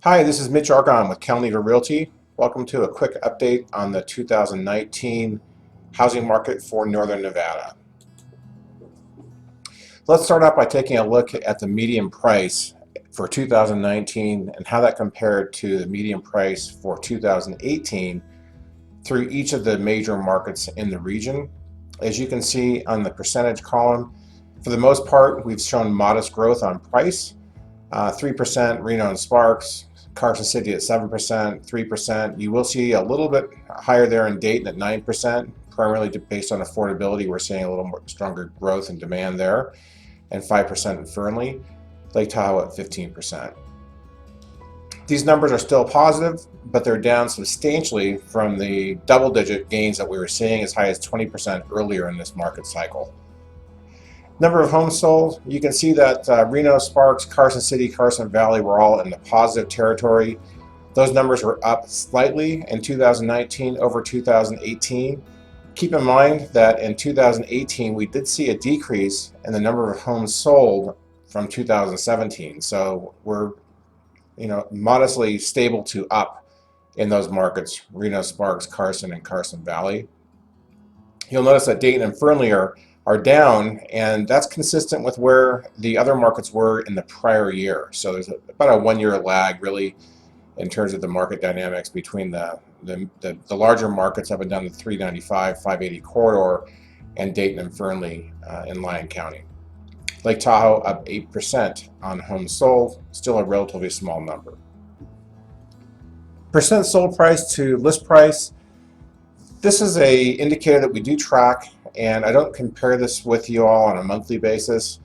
Hi, this is Mitch Argon with Calneater Realty. Welcome to a quick update on the 2019 housing market for Northern Nevada. Let's start out by taking a look at the median price for 2019 and how that compared to the median price for 2018 through each of the major markets in the region. As you can see on the percentage column, for the most part, we've shown modest growth on price. 3% Reno and Sparks, Carson City at 7%, 3%. You will see a little bit higher there in Dayton at 9%, primarily based on affordability. We're seeing a little more stronger growth and demand there, and 5% in Fernley. Lake Tahoe at 15%. These numbers are still positive, but they're down substantially from the double-digit gains that we were seeing as high as 20% earlier in this market cycle. Number of homes sold, you can see that Reno, Sparks, Carson City, Carson Valley were all in the positive territory. Those numbers were up slightly in 2019 over 2018. Keep in mind that in 2018 we did see a decrease in the number of homes sold from 2017. So we're modestly stable to up in those markets, Reno, Sparks, Carson, and Carson Valley. You'll notice that Dayton and Fernley are down, and that's consistent with where the other markets were in the prior year. So there's about a 1 year lag really in terms of the market dynamics between the larger markets up and down the 395, 580 corridor and Dayton and Fernley in Lyon County. Lake Tahoe up 8% on homes sold, still a relatively small number. Percent sold price to list price. This is a indicator that we do track, and I don't compare this with you all on a monthly basis,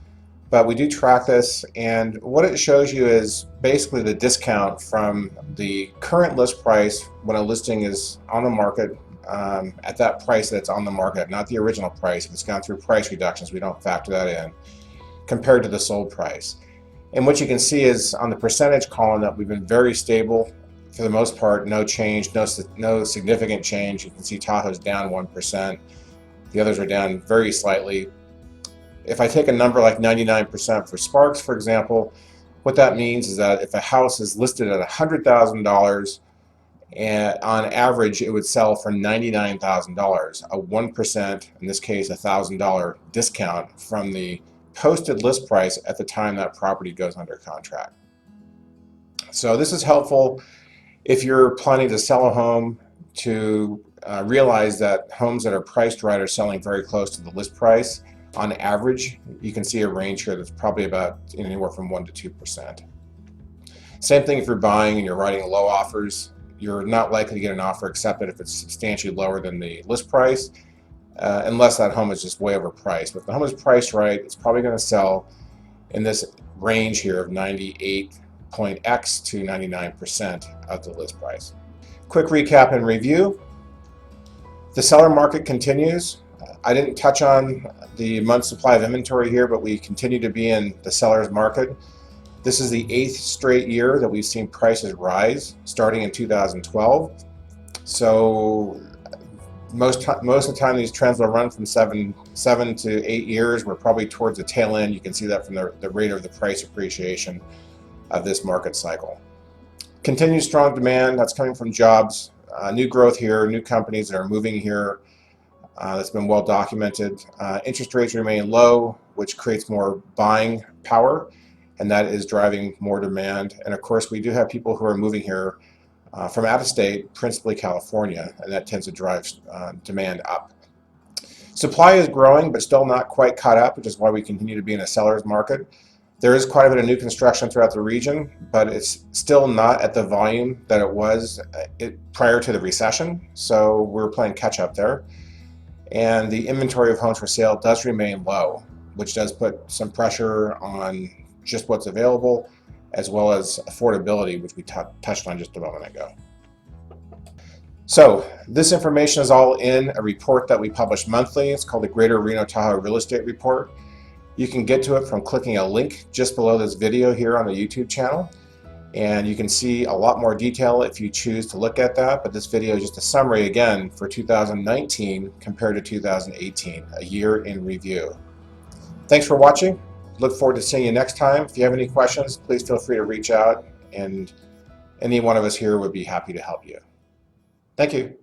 but we do track this, and what it shows you is basically the discount from the current list price when a listing is on the market at that price that's on the market, not the original price. If it's gone through price reductions, we don't factor that in, compared to the sold price. And what you can see is on the percentage column that we've been very stable. For the most part, no change, no significant change. You can see Tahoe's down 1%. The others are down very slightly. If I take a number like 99% for Sparks, for example, what that means is that if a house is listed at $100,000, and on average it would sell for $99,000, a 1%, in this case $1,000 discount from the posted list price at the time that property goes under contract. So this is helpful if you're planning to sell a home, to realize that homes that are priced right are selling very close to the list price. On average, you can see a range here that's probably about anywhere from 1% to 2%. Same thing if you're buying and you're writing low offers. You're not likely to get an offer accepted if it's substantially lower than the list price, unless that home is just way overpriced. But if the home is priced right, it's probably going to sell in this range here of 98.x to 99% of the list price. Quick recap and review. The seller market continues. I didn't touch on the month supply of inventory here, but we continue to be in the seller's market. This is the 8th straight year that we've seen prices rise, starting in 2012. So most of the time these trends will run from 7 to 8 years. We're probably towards the tail end. You can see that from the rate of the price appreciation of this market cycle. Continued strong demand, that's coming from jobs, new growth here, new companies that are moving here. That's been well documented. Interest rates remain low, which creates more buying power, and that is driving more demand. And of course, we do have people who are moving here from out of state, principally California, and that tends to drive demand up. Supply is growing, but still not quite caught up, which is why we continue to be in a seller's market. There is quite a bit of new construction throughout the region, but it's still not at the volume that it was prior to the recession, so we're playing catch up there. And the inventory of homes for sale does remain low, which does put some pressure on just what's available, as well as affordability, which we touched on just a moment ago. So this information is all in a report that we publish monthly. It's called the Greater Reno-Tahoe Real Estate Report. You can get to it from clicking a link just below this video here on the YouTube channel. And you can see a lot more detail if you choose to look at that, but this video is just a summary again for 2019 compared to 2018, a year in review. Thanks for watching. Look forward to seeing you next time. If you have any questions, please feel free to reach out, and any one of us here would be happy to help you. Thank you.